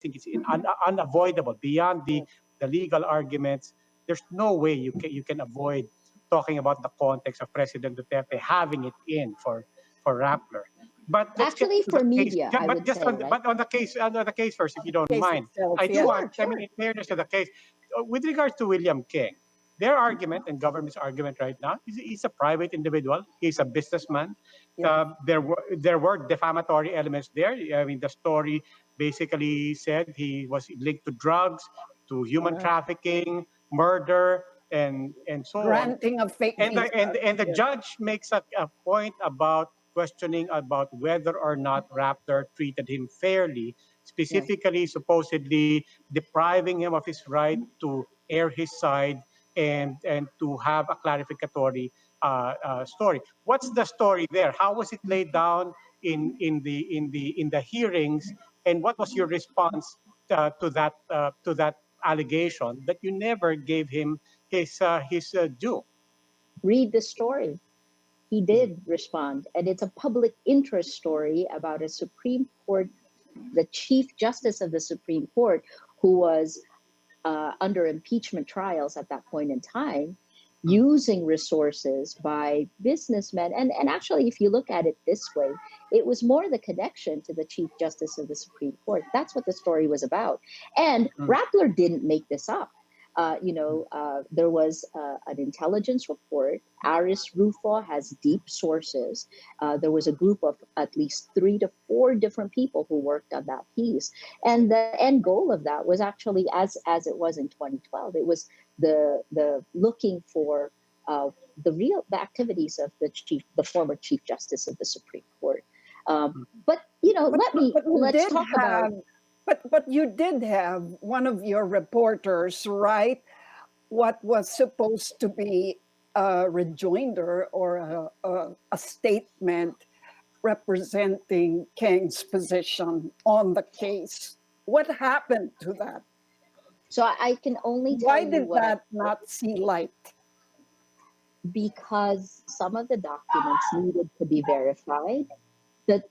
think it's unavoidable beyond the legal arguments. There's no way you can avoid talking about the context of President Duterte having it in for Rappler. But let's get Actually, to the for case. media, I But would just say, on right? the case first, if you don't Case mind. itself, I do yeah. want. Sure, I mean, sure. in fairness to the case, with regards to William King, their argument and government's argument right now is he's a private individual. He's a businessman. Yeah. There were defamatory elements there. I mean, the story basically said he was linked to drugs, to human Yeah. trafficking, murder, and so on. Granting of fake And visas. the Yeah. judge makes a point about questioning about whether or not Raptor treated him fairly, Yes. specifically supposedly depriving him of his right to air his side and to have a clarificatory story. What's the story there? How was it laid down in the hearings, and what was your response to that allegation that you never gave him his due? Read the story. He did respond, and it's a public interest story about a Supreme Court, the Chief Justice of the Supreme Court, who was under impeachment trials at that point in time, using resources by businessmen. And actually, if you look at it this way, it was more the connection to the Chief Justice of the Supreme Court. That's what the story was about. And Mm, Rappler didn't make this up. There was an intelligence report. Aris Rufo has deep sources. There was a group of at least 3 to 4 different people who worked on that piece. And the end goal of that was actually, as it was in 2012, it was the looking for the activities of the former Chief Justice of the Supreme Court. mm, But But, but you let's did talk about. have, but you did have one of your reporters write what was supposed to be a rejoinder or a statement representing Kang's position on the case. What happened to that? So I can only tell Why you did what I, that not see light? because some of the documents needed to be verified. The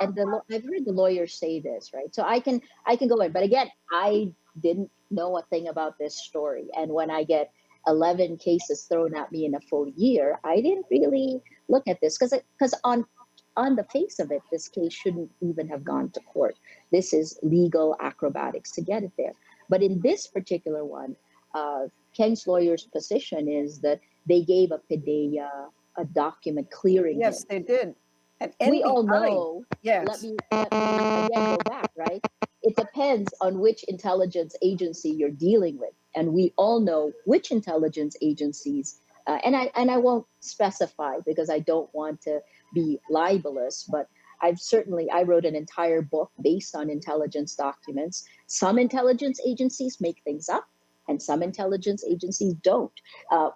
I've heard the lawyers say this, right? So I can go in, but again, I didn't know a thing about this story, and when I get 11 cases thrown at me in a full year, I didn't really look at this because on the face of it, this case shouldn't even have gone to court. This is legal acrobatics to get it there. But in this particular one, Ken's lawyer's position is that they gave a PIDEA a document clearing Yes, him. they did. And We all NBI, know, let yes. me let me again go back, right? It depends on which intelligence agency you're dealing with, and we all know which intelligence agencies. And I won't specify because I don't want to be libelous, but I wrote an entire book based on intelligence documents. Some intelligence agencies make things up, and some intelligence agencies don't.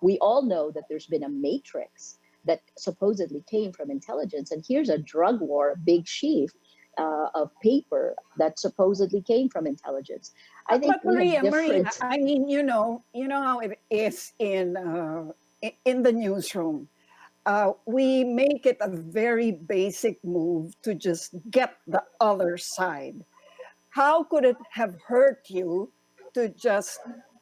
We all know that there's been a matrix that supposedly came from intelligence. And here's a drug war, big sheaf of paper that supposedly came from intelligence. I think But we have Maria, different. I mean, you know how it is in the newsroom. We make it a very basic move to just get the other side. How could it have hurt you to just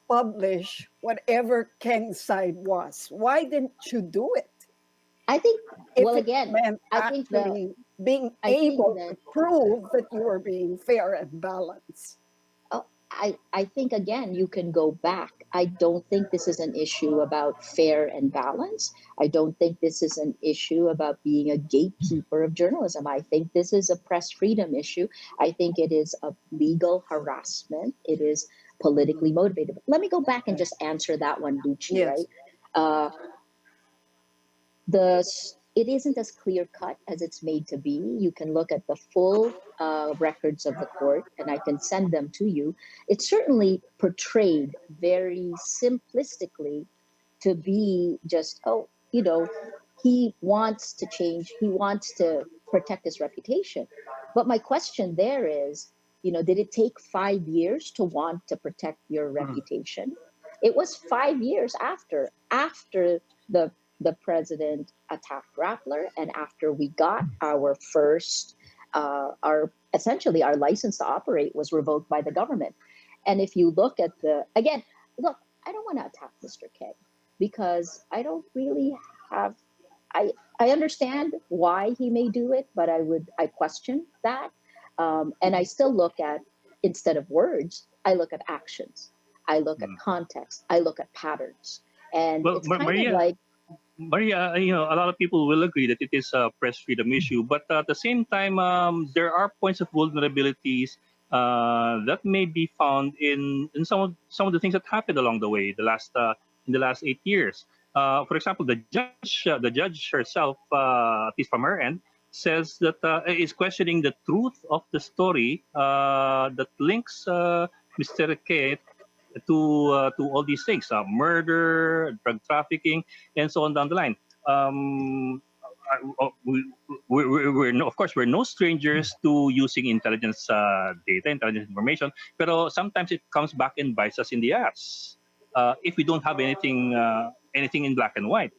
publish whatever Keng's side was? Why didn't you do it? I think. If Well, it again, meant I think the. actually being I think able that to prove that you were being fair and balanced. I think again you can go back. I don't think this is an issue about fair and balance. I don't think this is an issue about being a gatekeeper of journalism. I think this is a press freedom issue. I think it is a legal harassment. It is politically motivated. But let me go back and just answer that one, Lucci, right? Yes. Uh, the it isn't as clear cut as it's made to be. You can look at the full records of the court, and I can send them to you. It's certainly portrayed very simplistically to be just, oh, he wants to change, he wants to protect his reputation. But my question there is, did it take 5 years to want to protect your mm, reputation? It was 5 years after the president attacked Rappler, and after we got our first our essentially our license to operate was revoked by the government. And if you look at the again, look, I don't want to attack Mr. King because I don't really have I I understand why he may do it, but I question that. And I still look at instead of words, I look at actions, I look at Mm. context, I look at patterns, and Well, it's kind of Maria, like A lot of people will agree that it is a press freedom issue, but at the same time, there are points of vulnerabilities that may be found in some of the things that happened along the way, in the last 8 years. For example, the judge herself, at least from her end, says that is questioning the truth of the story that links Mr. K to all these things, murder, drug trafficking, and so on down the line. Um, of course, we're no strangers to using intelligence data, intelligence information, but sometimes it comes back and bites us in the ass if we don't have anything in black and white,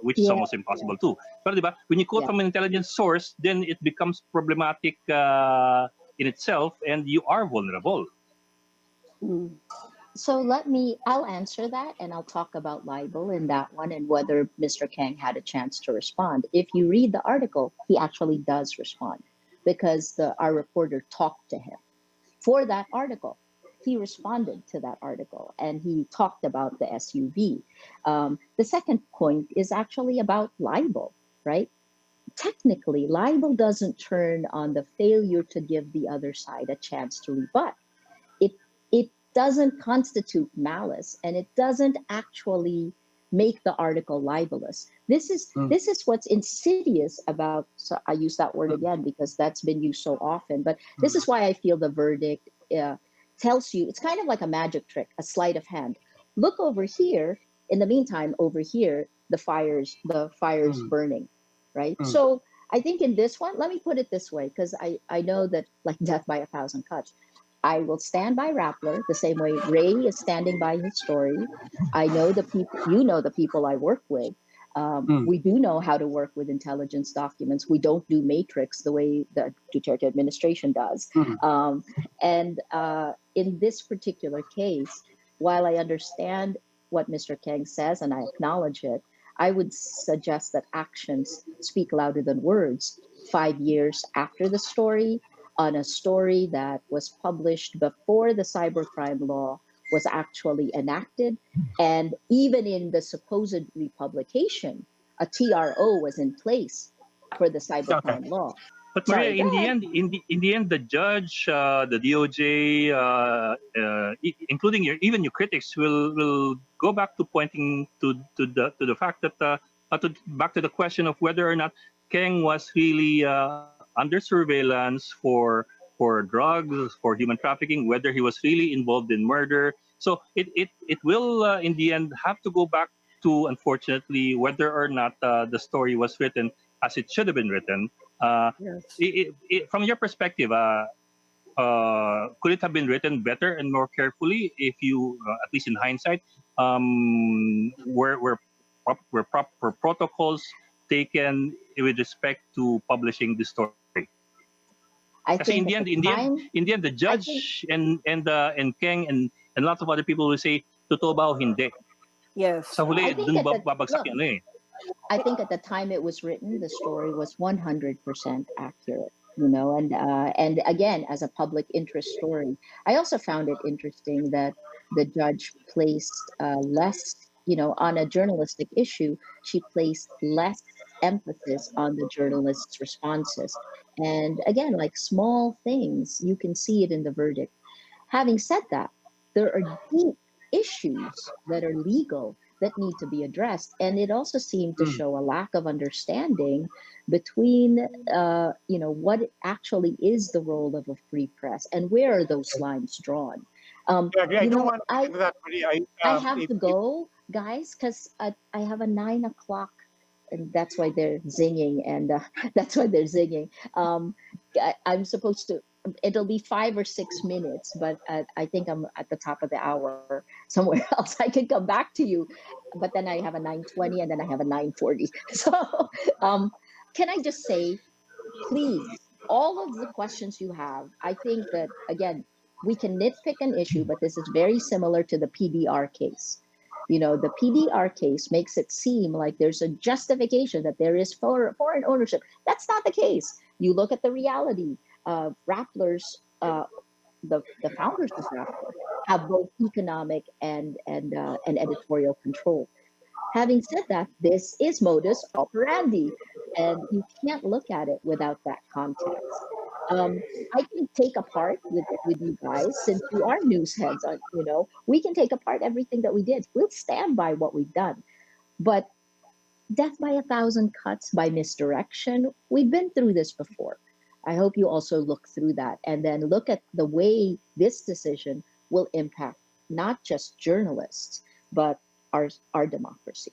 which is yeah, almost impossible too. Pero diba, when you quote yeah. from an intelligence source, then it becomes problematic in itself, and you are vulnerable. Mm. So I'll answer that and I'll talk about libel in that one and whether Mr. Kang had a chance to respond. If you read the article, he actually does respond because our reporter talked to him for that article. He responded to that article and he talked about the SUV. The second point is actually about libel, right? Technically, libel doesn't turn on the failure to give the other side a chance to rebut. It doesn't constitute malice and it doesn't actually make the article libelous. Mm, This is what's insidious about, so I use that word mm, again because that's been used so often, but this is mm, why I feel the verdict tells you it's kind of like a magic trick, a sleight of hand. Look over here. In the meantime, over here the fire's mm, burning, right? mm, So I think in this one, let me put it this way, because I know that like death by a thousand cuts. I will stand by Rappler the same way Ray is standing by his story. I know the people, you know, the people I work with. mm, We do know how to work with intelligence documents. We don't do matrix the way the Duterte administration does. mm, And in this particular case, while I understand what Mr. Kang says and I acknowledge it, I would suggest that actions speak louder than words. 5 years after the story, on a story that was published before the cybercrime law was actually enacted. And even in the supposed republication, a TRO was in place for the okay. cybercrime law. But Maria, Sorry, go in the ahead. end, in the end, the judge, the DOJ, including even your critics, will go back to pointing to the fact that back to the question of whether or not Keng was really under surveillance for drugs, for human trafficking, whether he was really involved in murder. So it will in the end have to go back to, unfortunately, whether or not the story was written as it should have been written. uh, Yes. from your perspective, could it have been written better and more carefully if you, at least in hindsight, were proper protocols taken with respect to publishing the story? I Kasi in the think end, at the time, the I think, judge and Keng and lots of other people will say, totoo ba o hindi? Yes. Sa huli, I think dun at the babagsak look, yun eh. I think at the time it was written, the story was 100% accurate. And again, as a public interest story, I also found it interesting that the judge placed less, on a journalistic issue, she placed less emphasis on the journalist's responses. And again, like small things, you can see it in the verdict. Having said that, there are deep issues that are legal that need to be addressed. And it also seemed to Mm. show a lack of understanding between, what actually is the role of a free press and where are those lines drawn. Yeah, I agree. I do want to I get to that, Maria. I have If, to go, guys, because I have a 9 o'clock, and that's why they're zinging, and that's why they're zinging. I'm supposed to. It'll be 5 or 6 minutes, but I think I'm at the top of the hour somewhere else. I can come back to you, but then I have a 9:20, and then I have a 9:40. So, um, can I just say, please? all of the questions you have, I think that, again, we can nitpick an issue, but this is very similar to the PDR case. You know, the PDR case makes it seem like there's a justification that there is foreign ownership. That's not the case. You look at the reality of Rappler's, the founders of Rappler have both economic and editorial control. Having said that, this is modus operandi, and you can't look at it without that context. I can take apart with you guys, since you are news heads, on, we can take apart everything that we did. We'll stand by what we've done. But death by a thousand cuts, by misdirection, we've been through this before. I hope you also look through that and then look at the way this decision will impact not just journalists, but our democracy.